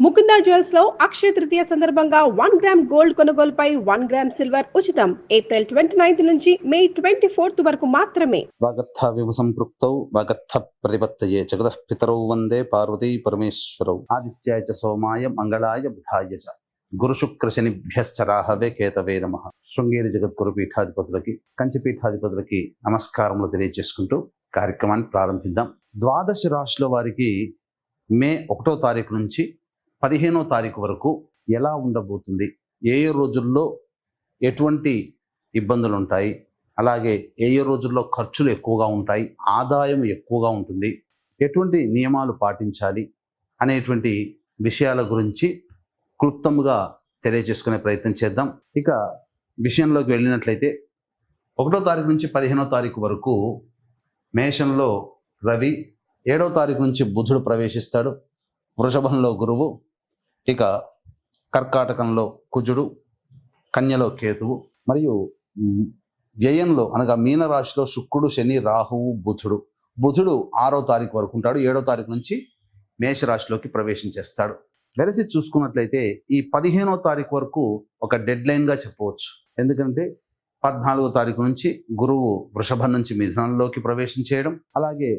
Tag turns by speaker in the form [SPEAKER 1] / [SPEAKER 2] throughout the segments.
[SPEAKER 1] Mukunda jewels లో అక్షయ తృతీయ సందర్భంగా 1 gram gold కొనుగోలుపై 1 గ్రామ్ సిల్వర్ ఉచితం. ఏప్రిల్ 29 నుంచి మే 24 వరకు మాత్రమే.
[SPEAKER 2] వాగర్థావివ సంపృక్తౌ వాగర్థ ప్రతిపత్తయే జగతః పితరౌ వందే పార్వతీ పరమేశ్వరౌ. ఆదిత్యాయ చ సోమాయ మంగళాయ బుధాయ చ గురు శుక్ర శనిభ్యశ్చ రాహవే కేతవే నమః. శృంగేరి జగద్గురు పీఠాధిపతులకి, కంచి పీఠాధిపతులకి నమస్కారములు తెలియజేసుకుంటూ కార్యక్రమాన్ని ప్రారంభిద్దాం. ద్వాదశ రాశుల వారికి మే 1వ తారీఖు నుంచి 15వ తారీఖు వరకు ఎలా ఉండబోతుంది, ఏ ఏ రోజుల్లో ఎటువంటి ఇబ్బందులు ఉంటాయి, అలాగే ఏ ఏ రోజుల్లో ఖర్చులు ఎక్కువగా ఉంటాయి, ఆదాయం ఎక్కువగా ఉంటుంది, ఎటువంటి నియమాలు పాటించాలి అనేటువంటి విషయాల గురించి క్లుప్తంగా తెలియజేసుకునే ప్రయత్నం చేద్దాం. ఇక విషయంలోకి వెళ్ళినట్లయితే 1వ తారీఖు నుంచి 15వ తారీఖు వరకు మేషంలో రవి, 7వ తారీఖు నుంచి బుధుడు ప్రవేశిస్తాడు, వృషభంలో గురువు, ఇక కర్కాటకంలో కుజుడు, కన్యలో కేతువు, మరియు వ్యయంలో అనగా మీనరాశిలో శుక్రుడు, శని, రాహువు, బుధుడు. బుధుడు 6వ తారీఖు వరకు ఉంటాడు, 7వ తారీఖు నుంచి మేషరాశిలోకి ప్రవేశించేస్తాడు. వెరసి చూసుకున్నట్లయితే ఈ 15వ తారీఖు వరకు ఒక డెడ్ లైన్గా చెప్పవచ్చు. ఎందుకంటే 14వ తారీఖు నుంచి గురువు వృషభం నుంచి మిథునంలోకి ప్రవేశం చేయడం, అలాగే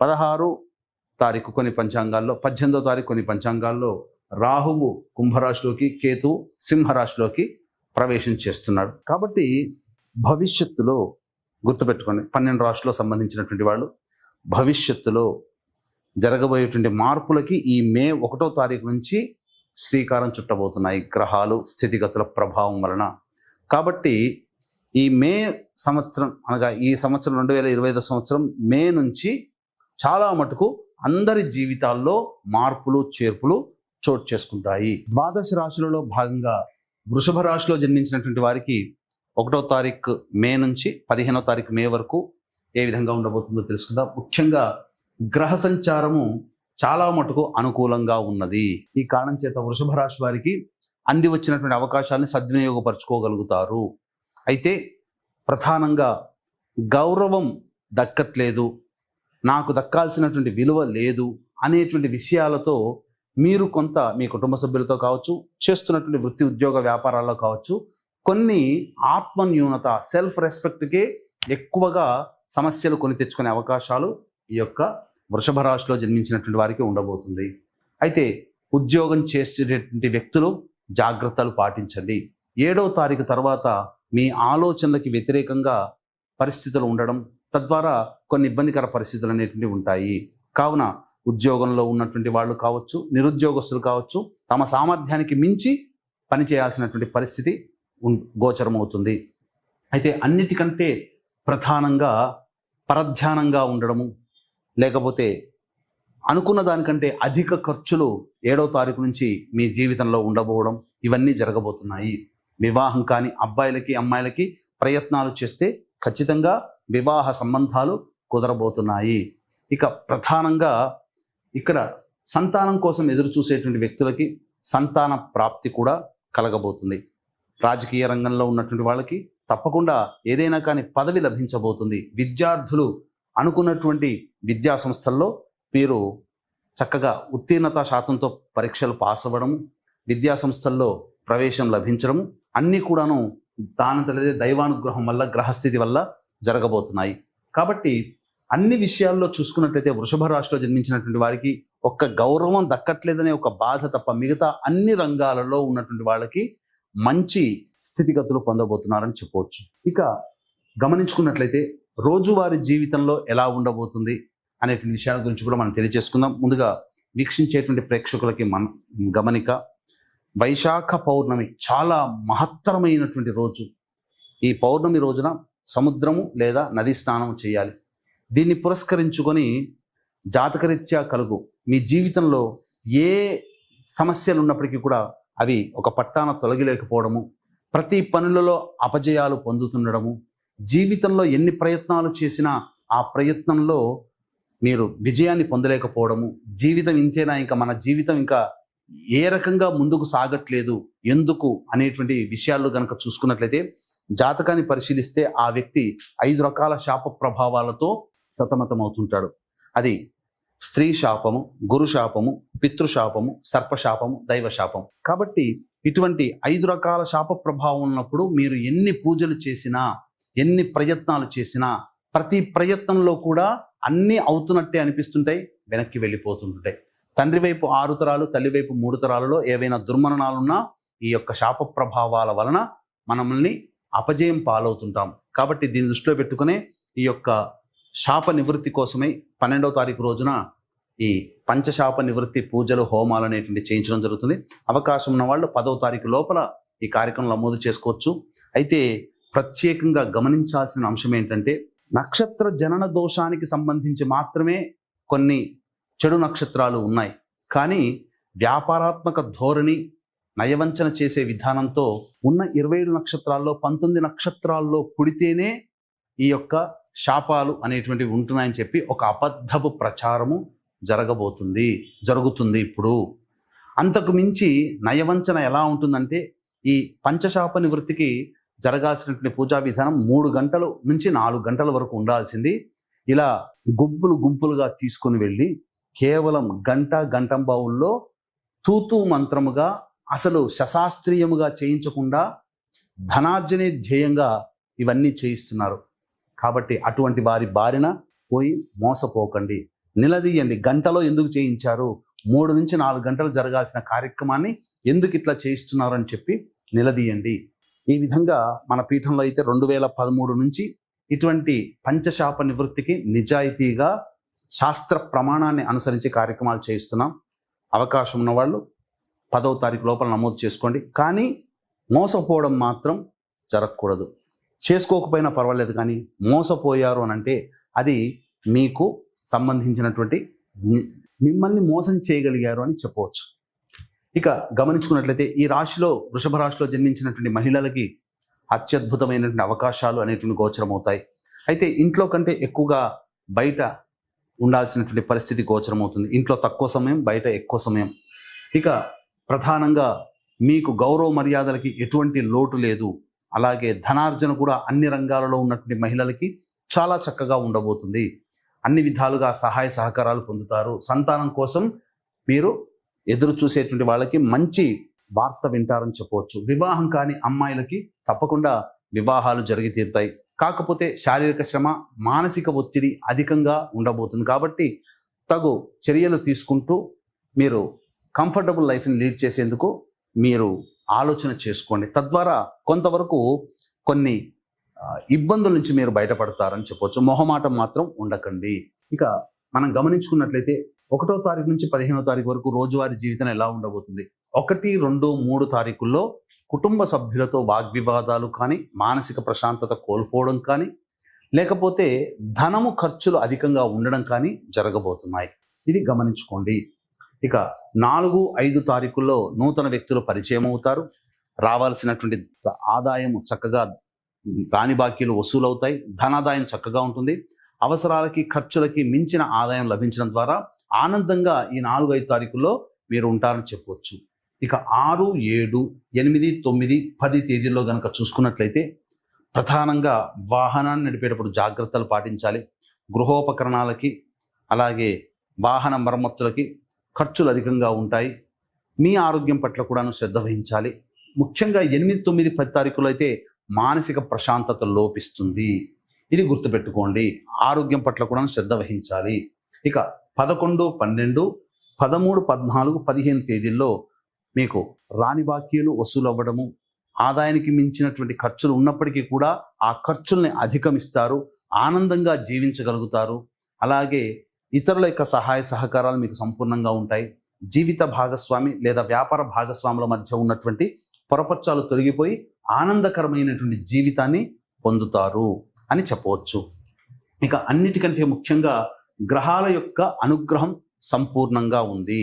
[SPEAKER 2] 16వ తారీఖు కొన్ని పంచాంగాల్లో, 18వ తారీఖు కొన్ని పంచాంగాల్లో రాహువు కుంభరాశిలోకి, కేతువు సింహరాశిలోకి ప్రవేశం చేస్తున్నాడు. కాబట్టి భవిష్యత్తులో గుర్తుపెట్టుకోండి, 12 రాశుల్లో సంబంధించినటువంటి వాళ్ళు భవిష్యత్తులో జరగబోయేటువంటి మార్పులకి ఈ మే 1వ తారీఖు నుంచి శ్రీకారం చుట్టబోతున్నాయి గ్రహాలు స్థితిగతుల ప్రభావం వలన. కాబట్టి ఈ మే సంవత్సరం అనగా ఈ సంవత్సరం 2025 సంవత్సరం మే నుంచి చాలా మటుకు అందరి జీవితాల్లో మార్పులు చేర్పులు చోటు చేసుకుంటాయి. ద్వాదశ రాశులలో భాగంగా వృషభ రాశిలో జన్మించినటువంటి వారికి 1వ తారీఖు మే నుంచి 15వ తారీఖు మే వరకు ఏ విధంగా ఉండబోతుందో తెలుసుకుందాం. ముఖ్యంగా గ్రహ సంచారము చాలా మటుకు అనుకూలంగా ఉన్నది. ఈ కారణం చేత వృషభ రాశి వారికి అంది వచ్చినటువంటి అవకాశాలని సద్వినియోగపరచుకోగలుగుతారు. అయితే ప్రధానంగా గౌరవం దక్కట్లేదు, నాకు దక్కాల్సినటువంటి విలువ లేదు అనేటువంటి విషయాలతో మీరు కొంత మీ కుటుంబ సభ్యులతో కావచ్చు, చేస్తున్నటువంటి వృత్తి ఉద్యోగ వ్యాపారాల్లో కావచ్చు, కొన్ని ఆత్మన్యూనత సెల్ఫ్ రెస్పెక్ట్కే ఎక్కువగా సమస్యలు కొని తెచ్చుకునే అవకాశాలు ఈ యొక్క వృషభ రాశిలో జన్మించినటువంటి వారికి ఉండబోతుంది. అయితే ఉద్యోగం చేసేటటువంటి వ్యక్తులు జాగ్రత్తలు పాటించండి. 7వ తారీఖు తర్వాత మీ ఆలోచనలకి వ్యతిరేకంగా పరిస్థితులు ఉండడం, తద్వారా కొన్ని ఇబ్బందికర పరిస్థితులు అనేటువంటివి ఉంటాయి. కావున ఉద్యోగంలో ఉన్నటువంటి వాళ్ళు కావచ్చు, నిరుద్యోగస్తులు కావచ్చు, తమ సామర్థ్యానికి మించి పనిచేయాల్సినటువంటి పరిస్థితి గోచరమవుతుంది. అయితే అన్నిటికంటే ప్రధానంగా పరధ్యానంగా ఉండడము, లేకపోతే అనుకున్న దానికంటే అధిక ఖర్చులు 7వ తారీఖు నుంచి మీ జీవితంలో ఉండబోవడం, ఇవన్నీ జరగబోతున్నాయి. వివాహం కాని అబ్బాయిలకి అమ్మాయిలకి ప్రయత్నాలు చేస్తే ఖచ్చితంగా వివాహ సంబంధాలు కుదరబోతున్నాయి. ఇక ప్రధానంగా ఇక్కడ సంతానం కోసం ఎదురు చూసేటువంటి వ్యక్తులకి సంతాన ప్రాప్తి కూడా కలగబోతుంది. రాజకీయ రంగంలో ఉన్నటువంటి వాళ్ళకి తప్పకుండా ఏదైనా కానీ పదవి లభించబోతుంది. విద్యార్థులు అనుకున్నటువంటి విద్యా సంస్థల్లో మీరు చక్కగా ఉత్తీర్ణత శాతంతో పరీక్షలు పాస్ అవ్వడము, విద్యా సంస్థల్లో ప్రవేశం లభించడము అన్నీ కూడాను దానంతటిదే దైవానుగ్రహం వల్ల, గ్రహస్థితి వల్ల జరగబోతున్నాయి. కాబట్టి అన్ని విషయాల్లో చూసుకున్నట్లయితే వృషభ రాశిలో జన్మించినటువంటి వారికి ఒక్క గౌరవం దక్కట్లేదనే ఒక బాధ తప్ప మిగతా అన్ని రంగాలలో ఉన్నటువంటి వాళ్ళకి మంచి స్థితిగతులు పొందబోతున్నారని చెప్పవచ్చు. ఇక గమనించుకున్నట్లయితే రోజువారీ జీవితంలో ఎలా ఉండబోతుంది అనేటువంటి విషయాల గురించి కూడా మనం తెలియజేసుకుందాం. ముందుగా వీక్షించేటువంటి ప్రేక్షకులకి గమనిక, వైశాఖ పౌర్ణమి చాలా మహత్తరమైనటువంటి రోజు. ఈ పౌర్ణమి రోజున సముద్రము లేదా నది స్నానం చేయాలి. దీన్ని పురస్కరించుకొని జాతకరీత్యా కలుగు మీ జీవితంలో ఏ సమస్యలు ఉన్నప్పటికీ కూడా అవి ఒక పట్టాన తొలగిలేకపోవడము, ప్రతి పనులలో అపజయాలు పొందుతుండడము, జీవితంలో ఎన్ని ప్రయత్నాలు చేసినా ఆ ప్రయత్నంలో మీరు విజయాన్ని పొందలేకపోవడము, జీవితం ఇంతేనా, ఇంకా మన జీవితం ఇంకా ఏ రకంగా ముందుకు సాగట్లేదు ఎందుకు అనేటువంటి విషయాల్లో కనుక చూసుకున్నట్లయితే జాతకాన్ని పరిశీలిస్తే ఆ వ్యక్తి 5 రకాల శాప ప్రభావాలతో సతమతం అవుతుంటాడు. అది స్త్రీ శాపము, గురు శాపము, పితృశాపము, సర్పశాపము, దైవశాపం. కాబట్టి ఇటువంటి 5 రకాల శాప ప్రభావం ఉన్నప్పుడు మీరు ఎన్ని పూజలు చేసినా, ఎన్ని ప్రయత్నాలు చేసినా, ప్రతి ప్రయత్నంలో కూడా అన్నీ అవుతున్నట్టే అనిపిస్తుంటాయి, వెనక్కి వెళ్ళిపోతుంటాయి. తండ్రి వైపు 6 తరాలు, తల్లి వైపు 3 తరాలలో ఏవైనా దుర్మరణాలున్నా ఈ యొక్క శాప ప్రభావాల వలన మనల్ని అపజయం పాలవుతుంటాం. కాబట్టి దీన్ని దృష్టిలో పెట్టుకునే ఈ యొక్క శాప నివృత్తి కోసమై 12వ తారీఖు రోజున ఈ పంచశాప నివృత్తి పూజలు, హోమాలు అనేటువంటి చేయించడం జరుగుతుంది. అవకాశం ఉన్న వాళ్ళు 10వ తారీఖు లోపల ఈ కార్యక్రమం నమోదు చేసుకోవచ్చు. అయితే ప్రత్యేకంగా గమనించాల్సిన అంశం ఏంటంటే, నక్షత్ర జనన దోషానికి సంబంధించి మాత్రమే కొన్ని చెడు నక్షత్రాలు ఉన్నాయి. కానీ వ్యాపారాత్మక ధోరణి, నయవంచన చేసే విధానంతో ఉన్న 27 నక్షత్రాల్లో 19 నక్షత్రాల్లో పుడితేనే ఈ యొక్క శాపాలు అనేటువంటివి ఉంటున్నాయని చెప్పి ఒక అబద్ధపు ప్రచారము జరుగుతుంది ఇప్పుడు. అంతకు మించి నయవంచన ఎలా ఉంటుందంటే, ఈ పంచశాప నివృత్తికి జరగాల్సినటువంటి పూజా విధానం 3 గంటల నుంచి 4 గంటల వరకు ఉండాల్సింది ఇలా గుంపులుగా తీసుకుని వెళ్ళి కేవలం గంటంబావుల్లో తూతూ మంత్రముగా, అసలు శశాస్త్రీయముగా చేయించకుండా ధనార్జనే ధ్యేయంగా ఇవన్నీ చేయిస్తున్నారు. కాబట్టి అటువంటి వారి బారిన పోయి మోసపోకండి, నిలదీయండి. గంటలో ఎందుకు చేయించారు, 3 నుంచి 4 గంటలు జరగాల్సిన కార్యక్రమాన్ని ఎందుకు ఇట్లా చేయిస్తున్నారు అని చెప్పి నిలదీయండి. ఈ విధంగా మన పీఠంలో అయితే 2013 నుంచి ఇటువంటి పంచశాప నివృత్తికి నిజాయితీగా శాస్త్ర ప్రమాణాన్ని అనుసరించి కార్యక్రమాలు చేయిస్తున్నాం. అవకాశం ఉన్నవాళ్ళు 10వ తారీఖు లోపల నమోదు చేసుకోండి. కానీ మోసపోవడం మాత్రం జరగకూడదు. చేసుకోకపోయినా పర్వాలేదు, కానీ మోసపోయారు అని అంటే అది మీకు సంబంధించినటువంటి మిమ్మల్ని మోసం చేయగలిగారు అని చెప్పవచ్చు. ఇక గమనించుకున్నట్లయితే ఈ రాశిలో, వృషభ రాశిలో జన్మించినటువంటి మహిళలకి అత్యద్భుతమైనటువంటి అవకాశాలు అనేటువంటి గోచరమవుతాయి. అయితే ఇంట్లో కంటే ఎక్కువగా బయట ఉండాల్సినటువంటి పరిస్థితి గోచరమవుతుంది. ఇంట్లో తక్కువ సమయం, బయట ఎక్కువ సమయం. ఇక ప్రధానంగా మీకు గౌరవ మర్యాదలకి ఎటువంటి లోటు లేదు. అలాగే ధనార్జన కూడా అన్ని రంగాలలో ఉన్నటువంటి మహిళలకి చాలా చక్కగా ఉండబోతుంది. అన్ని విధాలుగా సహాయ సహకారాలు పొందుతారు. సంతానం కోసం మీరు ఎదురు చూసేటువంటి వాళ్ళకి మంచి వార్త వింటారని చెప్పవచ్చు. వివాహం కాని అమ్మాయిలకి తప్పకుండా వివాహాలు జరిగి తీరుతాయి. కాకపోతే శారీరక శ్రమ, మానసిక ఒత్తిడి అధికంగా ఉండబోతుంది. కాబట్టి తగు చర్యలు తీసుకుంటూ మీరు కంఫర్టబుల్ లైఫ్ని లీడ్ చేసేందుకు మీరు ఆలోచన చేసుకోండి. తద్వారా కొంతవరకు కొన్ని ఇబ్బందుల నుంచి మీరు బయటపడతారని చెప్పవచ్చు. మొహమాటం మాత్రం ఉండకండి. ఇక మనం గమనించుకున్నట్లయితే 1వ తారీఖు నుంచి 15వ తారీఖు వరకు రోజువారీ జీవితం ఎలా ఉండబోతుంది. 1, 2, 3 తారీఖుల్లో కుటుంబ సభ్యులతో వాగ్వివాదాలు కానీ, మానసిక ప్రశాంతత కోల్పోవడం కానీ, లేకపోతే ధనము ఖర్చులు అధికంగా ఉండడం కానీ జరగబోతున్నాయి. ఇది గమనించుకోండి. ఇక 4, 5 తారీఖుల్లో నూతన వ్యక్తులు పరిచయం అవుతారు. రావాల్సినటువంటి ఆదాయం చక్కగా, రాని బాకీలు వసూలవుతాయి. ధనాదాయం చక్కగా ఉంటుంది. అవసరాలకి, ఖర్చులకి మించిన ఆదాయం లభించడం ద్వారా ఆనందంగా ఈ 4, 5 తారీఖుల్లో మీరు ఉంటారని చెప్పవచ్చు. ఇక 6, 7, 8, 9, 10 తేదీల్లో కనుక చూసుకున్నట్లయితే ప్రధానంగా వాహనాన్ని నడిపేటప్పుడు జాగ్రత్తలు పాటించాలి. గృహోపకరణాలకి, అలాగే వాహన మరమ్మతులకి ఖర్చులు అధికంగా ఉంటాయి. మీ ఆరోగ్యం పట్ల కూడాను శ్రద్ధ వహించాలి. ముఖ్యంగా 8, 9, 10 తారీఖులో అయితే మానసిక ప్రశాంతత లోపిస్తుంది. ఇది గుర్తుపెట్టుకోండి. ఆరోగ్యం పట్ల కూడా శ్రద్ధ వహించాలి. ఇక 11, 12, 13, 14, 15 తేదీల్లో మీకు రాని బాకీలు వసూలు అవ్వడము, ఆదాయానికి మించినటువంటి ఖర్చులు ఉన్నప్పటికీ కూడా ఆ ఖర్చుల్ని అధిగమిస్తారు. ఆనందంగా జీవించగలుగుతారు. అలాగే ఇతరుల యొక్క సహాయ సహకారాలు మీకు సంపూర్ణంగా ఉంటాయి. జీవిత భాగస్వామి లేదా వ్యాపార భాగస్వాముల మధ్య ఉన్నటువంటి పొరపచ్చాలు తొలగిపోయి ఆనందకరమైనటువంటి జీవితాన్ని పొందుతారు అని చెప్పవచ్చు. ఇక అన్నిటికంటే ముఖ్యంగా గ్రహాల యొక్క అనుగ్రహం సంపూర్ణంగా ఉంది.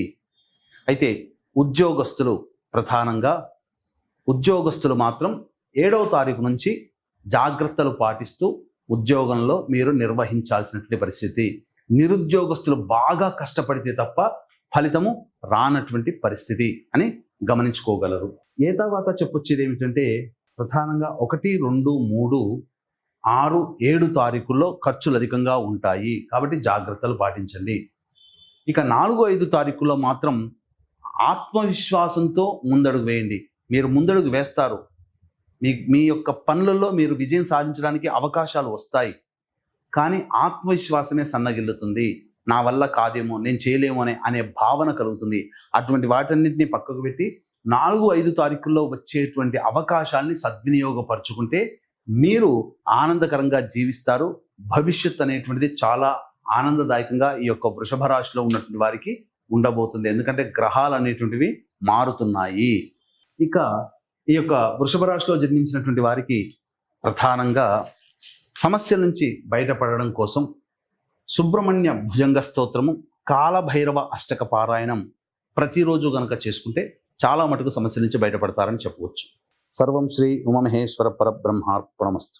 [SPEAKER 2] అయితే ఉద్యోగస్తులు, ప్రధానంగా ఉద్యోగస్తులు మాత్రం 7వ తారీఖు నుంచి జాగ్రత్తలు పాటిస్తూ ఉద్యోగంలో మీరు నిర్వహించాల్సినటువంటి పరిస్థితి. నిరుద్యోగస్తులు బాగా కష్టపడితే తప్ప ఫలితము రానటువంటి పరిస్థితి అని గమనించుకోగలరు. ఏ తర్వాత చెప్పొచ్చేది ఏమిటంటే, ప్రధానంగా 1, 2, 3, 6, 7 తారీఖుల్లో ఖర్చులు అధికంగా ఉంటాయి. కాబట్టి జాగ్రత్తలు పాటించండి. ఇక 4-5 తారీఖులో మాత్రం ఆత్మవిశ్వాసంతో ముందడుగు వేయండి. మీరు ముందడుగు వేస్తారు. మీ యొక్క పనులలో మీరు విజయం సాధించడానికి అవకాశాలు వస్తాయి. కానీ ఆత్మవిశ్వాసమే సన్నగిల్లుతుంది. నా వల్ల కాదేమో, నేను చేయలేమో అనే భావన కలుగుతుంది. అటువంటి వాటన్నిటిని పక్కకు పెట్టి 4-5 తారీఖుల్లో వచ్చేటువంటి అవకాశాలని సద్వినియోగపరుచుకుంటే మీరు ఆనందకరంగా జీవిస్తారు. భవిష్యత్ అనేటువంటిది చాలా ఆనందదాయకంగా ఈ యొక్క వృషభ రాశిలో ఉన్నటువంటి వారికి ఉండబోతుంది. ఎందుకంటే గ్రహాలు అనేటువంటివి మారుతున్నాయి. ఇక ఈ యొక్క వృషభ రాశిలో జన్మించినటువంటి వారికి ప్రధానంగా సమస్యల నుంచి బయటపడడం కోసం సుబ్రహ్మణ్య భుజంగ స్తోత్రము, కాలభైరవ అష్టక పారాయణం ప్రతిరోజు గనక చేసుకుంటే చాలా మటుకు సమస్యల నుంచి బయటపడతారని చెప్పవచ్చు. సర్వం శ్రీ ఉమామహేశ్వర పరబ్రహ్మార్పణమస్తు.